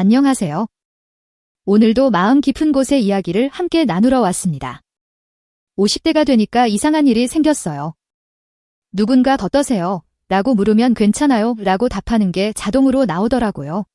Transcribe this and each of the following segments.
안녕하세요. 오늘도 마음 깊은 곳의 이야기를 함께 나누러 왔습니다. 50대가 되니까 이상한 일이 생겼어요. 누군가 어떠세요? 라고 물으면 괜찮아요? 라고 답하는 게 자동으로 나오더라고요.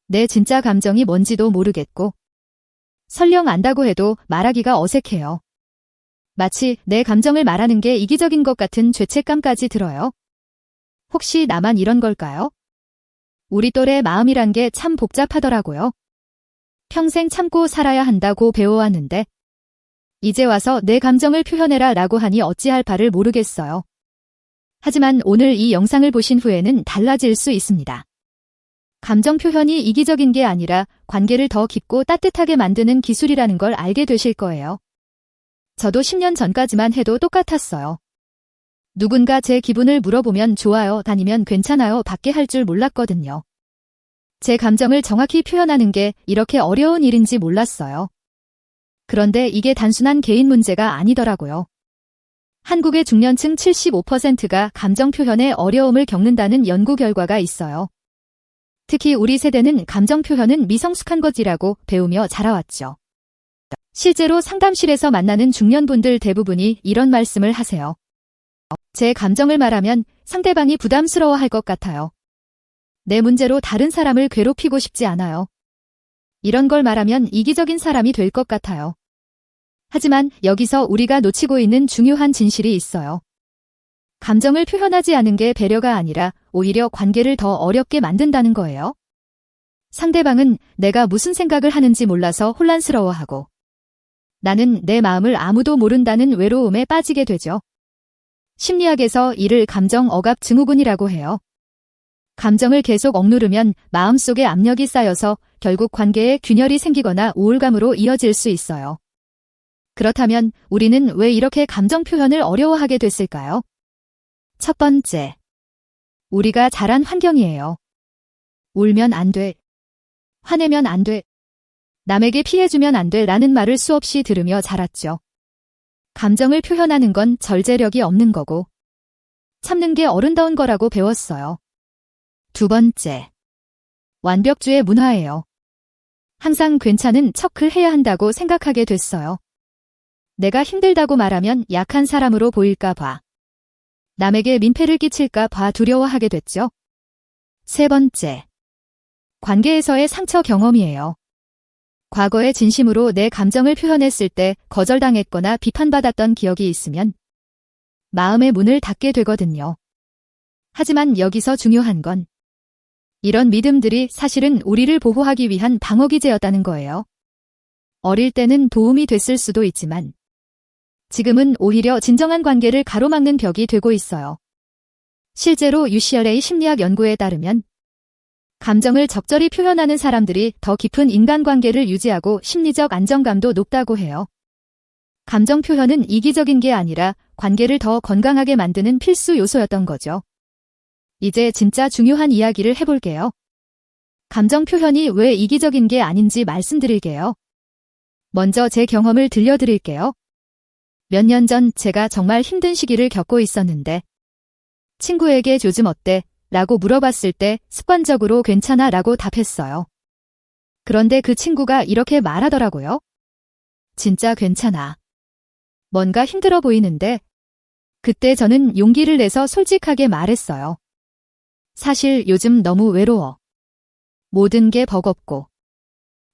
내 진짜 감정이 뭔지도 모르겠고 설령 안다고 해도 말하기가 어색해요. 마치 내 감정을 말하는 게 이기적인 것 같은 죄책감까지 들어요. 혹시 나만 이런 걸까요? 우리 또래 마음이란 게 참 복잡하더라고요. 평생 참고 살아야 한다고 배워왔는데 이제 와서 내 감정을 표현해라 라고 하니 어찌할 바를 모르겠어요. 하지만 오늘 이 영상을 보신 후에는 달라질 수 있습니다. 감정 표현이 이기적인 게 아니라 관계를 더 깊고 따뜻하게 만드는 기술이라는 걸 알게 되실 거예요. 저도 10년 전까지만 해도 똑같았어요. 누군가 제 기분을 물어보면 좋아요, 다니면 괜찮아요 밖에 할 줄 몰랐거든요. 제 감정을 정확히 표현하는 게 이렇게 어려운 일인지 몰랐어요. 그런데 이게 단순한 개인 문제가 아니더라고요. 한국의 중년층 75%가 감정 표현에 어려움을 겪는다는 연구 결과가 있어요. 특히 우리 세대는 감정 표현은 미성숙한 것이라고 배우며 자라왔죠. 실제로 상담실에서 만나는 중년분들 대부분이 이런 말씀을 하세요. 제 감정을 말하면 상대방이 부담스러워할 것 같아요. 내 문제로 다른 사람을 괴롭히고 싶지 않아요. 이런 걸 말하면 이기적인 사람이 될 것 같아요. 하지만 여기서 우리가 놓치고 있는 중요한 진실이 있어요. 감정을 표현하지 않은 게 배려가 아니라 오히려 관계를 더 어렵게 만든다는 거예요. 상대방은 내가 무슨 생각을 하는지 몰라서 혼란스러워하고 나는 내 마음을 아무도 모른다는 외로움에 빠지게 되죠. 심리학에서 이를 감정 억압 증후군이라고 해요. 감정을 계속 억누르면 마음속에 압력이 쌓여서 결국 관계에 균열이 생기거나 우울감으로 이어질 수 있어요. 그렇다면 우리는 왜 이렇게 감정 표현을 어려워하게 됐을까요? 첫 번째, 우리가 자란 환경이에요. 울면 안 돼. 화내면 안 돼. 남에게 피해주면 안 돼 라는 말을 수없이 들으며 자랐죠. 감정을 표현하는 건 절제력이 없는 거고 참는 게 어른다운 거라고 배웠어요. 두 번째, 완벽주의 문화예요. 항상 괜찮은 척을 해야 한다고 생각하게 됐어요. 내가 힘들다고 말하면 약한 사람으로 보일까 봐. 남에게 민폐를 끼칠까 봐 두려워하게 됐죠. 세 번째, 관계에서의 상처 경험이에요. 과거에 진심으로 내 감정을 표현했을 때 거절당했거나 비판받았던 기억이 있으면 마음의 문을 닫게 되거든요. 하지만 여기서 중요한 건 이런 믿음들이 사실은 우리를 보호하기 위한 방어기제였다는 거예요. 어릴 때는 도움이 됐을 수도 있지만 지금은 오히려 진정한 관계를 가로막는 벽이 되고 있어요. 실제로 UCLA 심리학 연구에 따르면 감정을 적절히 표현하는 사람들이 더 깊은 인간관계를 유지하고 심리적 안정감도 높다고 해요. 감정 표현은 이기적인 게 아니라 관계를 더 건강하게 만드는 필수 요소였던 거죠. 이제 진짜 중요한 이야기를 해볼게요. 감정 표현이 왜 이기적인 게 아닌지 말씀드릴게요. 먼저 제 경험을 들려드릴게요. 몇 년 전 제가 정말 힘든 시기를 겪고 있었는데 친구에게 요즘 어때? 라고 물어봤을 때 습관적으로 괜찮아 라고 답했어요. 그런데 그 친구가 이렇게 말하더라고요. 진짜 괜찮아. 뭔가 힘들어 보이는데 그때 저는 용기를 내서 솔직하게 말했어요. 사실 요즘 너무 외로워. 모든 게 버겁고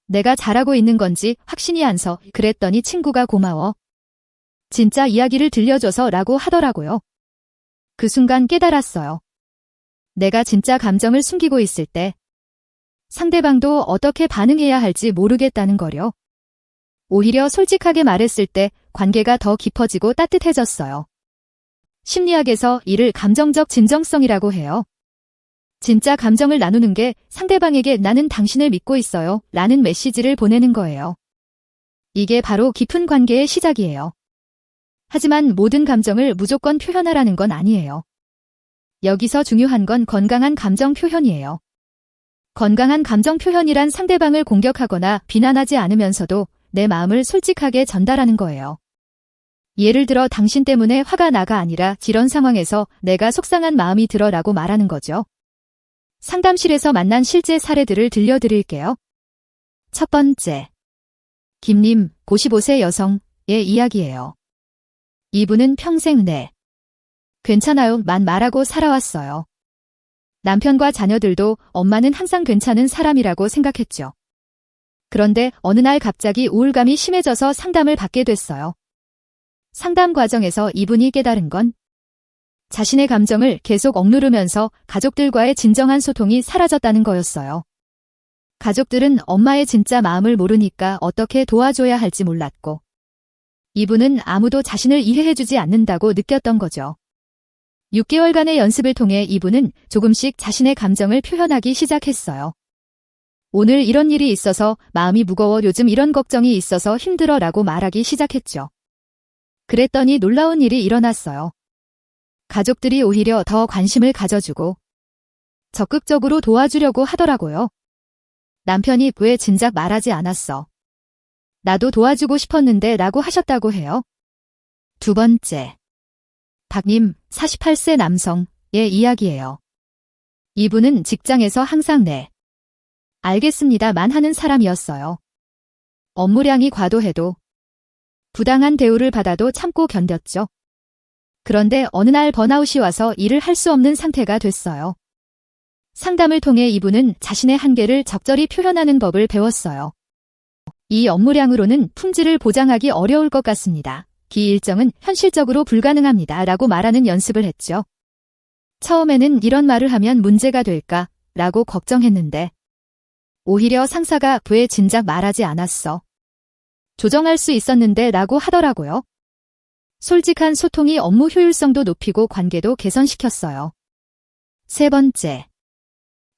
내가 잘하고 있는 건지 확신이 안 서. 그랬더니 친구가 고마워. 진짜 이야기를 들려줘서 라고 하더라고요. 그 순간 깨달았어요. 내가 진짜 감정을 숨기고 있을 때 상대방도 어떻게 반응해야 할지 모르겠다는 거려. 오히려 솔직하게 말했을 때 관계가 더 깊어지고 따뜻해졌어요. 심리학에서 이를 감정적 진정성이라고 해요. 진짜 감정을 나누는 게 상대방에게 나는 당신을 믿고 있어요 라는 메시지를 보내는 거예요. 이게 바로 깊은 관계의 시작이에요. 하지만 모든 감정을 무조건 표현하라는 건 아니에요. 여기서 중요한 건 건강한 감정 표현이에요. 건강한 감정 표현이란 상대방을 공격하거나 비난하지 않으면서도 내 마음을 솔직하게 전달하는 거예요. 예를 들어 당신 때문에 화가 나가 아니라 이런 상황에서 내가 속상한 마음이 들어라고 말하는 거죠. 상담실에서 만난 실제 사례들을 들려드릴게요. 첫 번째. 김님, 55세 여성의 이야기예요. 이분은 평생 네. 괜찮아요 만 말하고 살아왔어요. 남편과 자녀들도 엄마는 항상 괜찮은 사람이라고 생각했죠. 그런데 어느 날 갑자기 우울감이 심해져서 상담을 받게 됐어요. 상담 과정에서 이분이 깨달은 건 자신의 감정을 계속 억누르면서 가족들과의 진정한 소통이 사라졌다는 거였어요. 가족들은 엄마의 진짜 마음을 모르니까 어떻게 도와줘야 할지 몰랐고, 이분은 아무도 자신을 이해해주지 않는다고 느꼈던 거죠. 6개월간의 연습을 통해 이분은 조금씩 자신의 감정을 표현하기 시작했어요. 오늘 이런 일이 있어서 마음이 무거워 요즘 이런 걱정이 있어서 힘들어 라고 말하기 시작했죠. 그랬더니 놀라운 일이 일어났어요. 가족들이 오히려 더 관심을 가져주고 적극적으로 도와주려고 하더라고요. 남편이 왜 진작 말하지 않았어? 나도 도와주고 싶었는데 라고 하셨다고 해요. 두 번째. 박님, 48세 남성의 이야기예요. 이분은 직장에서 항상 네. 알겠습니다만 하는 사람이었어요. 업무량이 과도해도 부당한 대우를 받아도 참고 견뎠죠. 그런데 어느 날 번아웃이 와서 일을 할 수 없는 상태가 됐어요. 상담을 통해 이분은 자신의 한계를 적절히 표현하는 법을 배웠어요. 이 업무량으로는 품질을 보장하기 어려울 것 같습니다. 기 일정은 현실적으로 불가능합니다. 라고 말하는 연습을 했죠. 처음에는 이런 말을 하면 문제가 될까? 라고 걱정했는데 오히려 상사가 왜 진작 말하지 않았어? 조정할 수 있었는데 라고 하더라고요. 솔직한 소통이 업무 효율성도 높이고 관계도 개선시켰어요. 세 번째.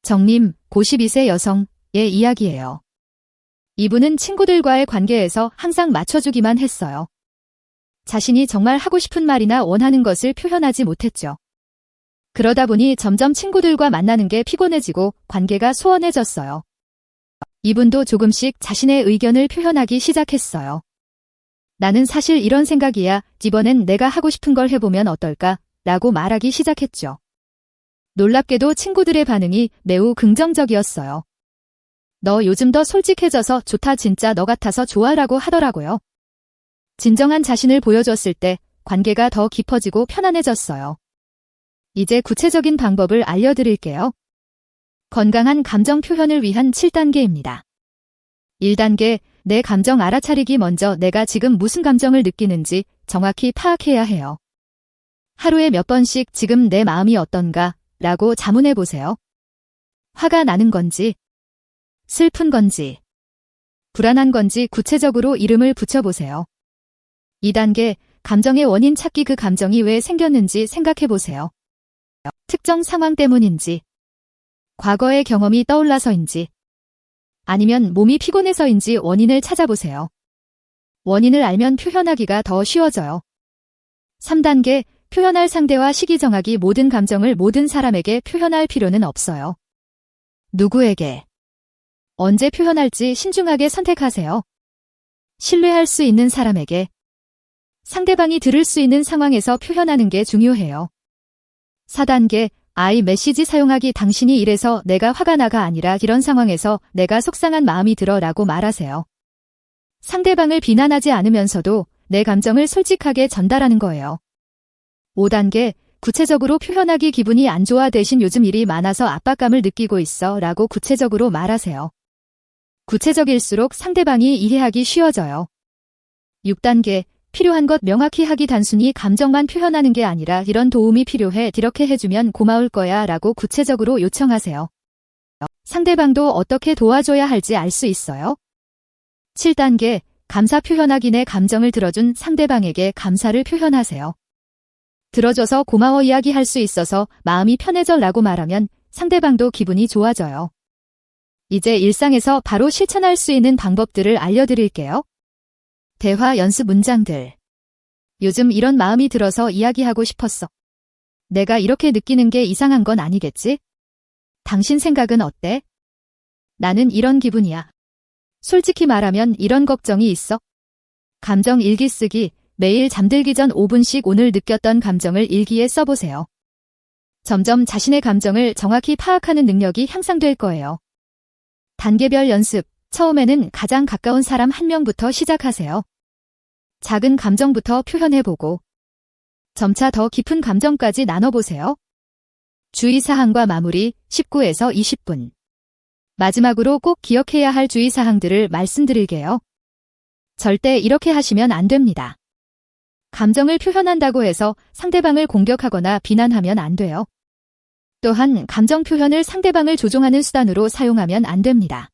정님, 52세 여성의 이야기예요. 이분은 친구들과의 관계에서 항상 맞춰주기만 했어요. 자신이 정말 하고 싶은 말이나 원하는 것을 표현하지 못했죠. 그러다 보니 점점 친구들과 만나는 게 피곤해지고 관계가 소원해졌어요. 이분도 조금씩 자신의 의견을 표현하기 시작했어요. 나는 사실 이런 생각이야. 이번엔 내가 하고 싶은 걸 해보면 어떨까? 라고 말하기 시작했죠. 놀랍게도 친구들의 반응이 매우 긍정적이었어요. 너 요즘 더 솔직해져서 좋다 진짜 너 같아서 좋아 라고 하더라고요. 진정한 자신을 보여줬을 때 관계가 더 깊어지고 편안해졌어요. 이제 구체적인 방법을 알려드릴게요. 건강한 감정 표현을 위한 7단계입니다. 1단계, 내 감정 알아차리기. 먼저 내가 지금 무슨 감정을 느끼는지 정확히 파악해야 해요. 하루에 몇 번씩 지금 내 마음이 어떤가? 라고 자문해 보세요. 화가 나는 건지, 슬픈 건지, 불안한 건지 구체적으로 이름을 붙여보세요. 2단계, 감정의 원인 찾기. 그 감정이 왜 생겼는지 생각해 보세요. 특정 상황 때문인지, 과거의 경험이 떠올라서인지, 아니면 몸이 피곤해서인지 원인을 찾아보세요. 원인을 알면 표현하기가 더 쉬워져요. 3단계, 표현할 상대와 시기 정하기. 모든 감정을 모든 사람에게 표현할 필요는 없어요. 누구에게, 언제 표현할지 신중하게 선택하세요. 신뢰할 수 있는 사람에게, 상대방이 들을 수 있는 상황에서 표현하는 게 중요해요. 4단계, I 메시지 사용하기. 당신이 이래서 내가 화가 나가 아니라 이런 상황에서 내가 속상한 마음이 들어 라고 말하세요. 상대방을 비난하지 않으면서도 내 감정을 솔직하게 전달하는 거예요. 5단계, 구체적으로 표현하기. 기분이 안 좋아 대신 요즘 일이 많아서 압박감을 느끼고 있어 라고 구체적으로 말하세요. 구체적일수록 상대방이 이해하기 쉬워져요. 6단계, 필요한 것 명확히 하기. 단순히 감정만 표현하는 게 아니라 이런 도움이 필요해. 이렇게 해주면 고마울 거야 라고 구체적으로 요청하세요. 상대방도 어떻게 도와줘야 할지 알 수 있어요. 7단계, 감사 표현하기. 내 감정을 들어준 상대방에게 감사를 표현하세요. 들어줘서 고마워 이야기할 수 있어서 마음이 편해져 라고 말하면 상대방도 기분이 좋아져요. 이제 일상에서 바로 실천할 수 있는 방법들을 알려드릴게요. 대화 연습 문장들. 요즘 이런 마음이 들어서 이야기하고 싶었어. 내가 이렇게 느끼는 게 이상한 건 아니겠지? 당신 생각은 어때? 나는 이런 기분이야. 솔직히 말하면 이런 걱정이 있어. 감정 일기 쓰기. 매일 잠들기 전 5분씩 오늘 느꼈던 감정을 일기에 써보세요. 점점 자신의 감정을 정확히 파악하는 능력이 향상될 거예요. 단계별 연습. 처음에는 가장 가까운 사람 한 명부터 시작하세요. 작은 감정부터 표현해보고 점차 더 깊은 감정까지 나눠보세요. 주의사항과 마무리 19에서 20분. 마지막으로 꼭 기억해야 할 주의사항들을 말씀드릴게요. 절대 이렇게 하시면 안 됩니다. 감정을 표현한다고 해서 상대방을 공격하거나 비난하면 안 돼요. 또한 감정 표현을 상대방을 조종하는 수단으로 사용하면 안 됩니다.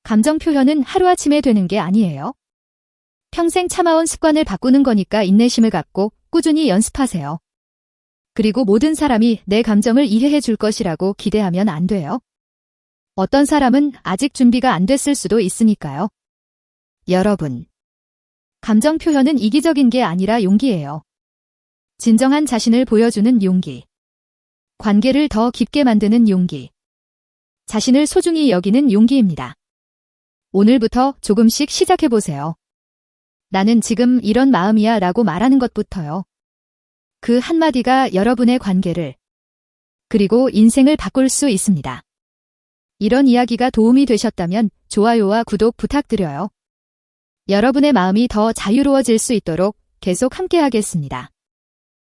감정 표현은 하루아침에 되는 게 아니에요. 평생 참아온 습관을 바꾸는 거니까 인내심을 갖고 꾸준히 연습하세요. 그리고 모든 사람이 내 감정을 이해해 줄 것이라고 기대하면 안 돼요. 어떤 사람은 아직 준비가 안 됐을 수도 있으니까요. 여러분, 감정 표현은 이기적인 게 아니라 용기예요. 진정한 자신을 보여주는 용기. 관계를 더 깊게 만드는 용기. 자신을 소중히 여기는 용기입니다. 오늘부터 조금씩 시작해보세요. 나는 지금 이런 마음이야 라고 말하는 것부터요. 그 한마디가 여러분의 관계를 그리고 인생을 바꿀 수 있습니다. 이런 이야기가 도움이 되셨다면 좋아요와 구독 부탁드려요. 여러분의 마음이 더 자유로워질 수 있도록 계속 함께 하겠습니다.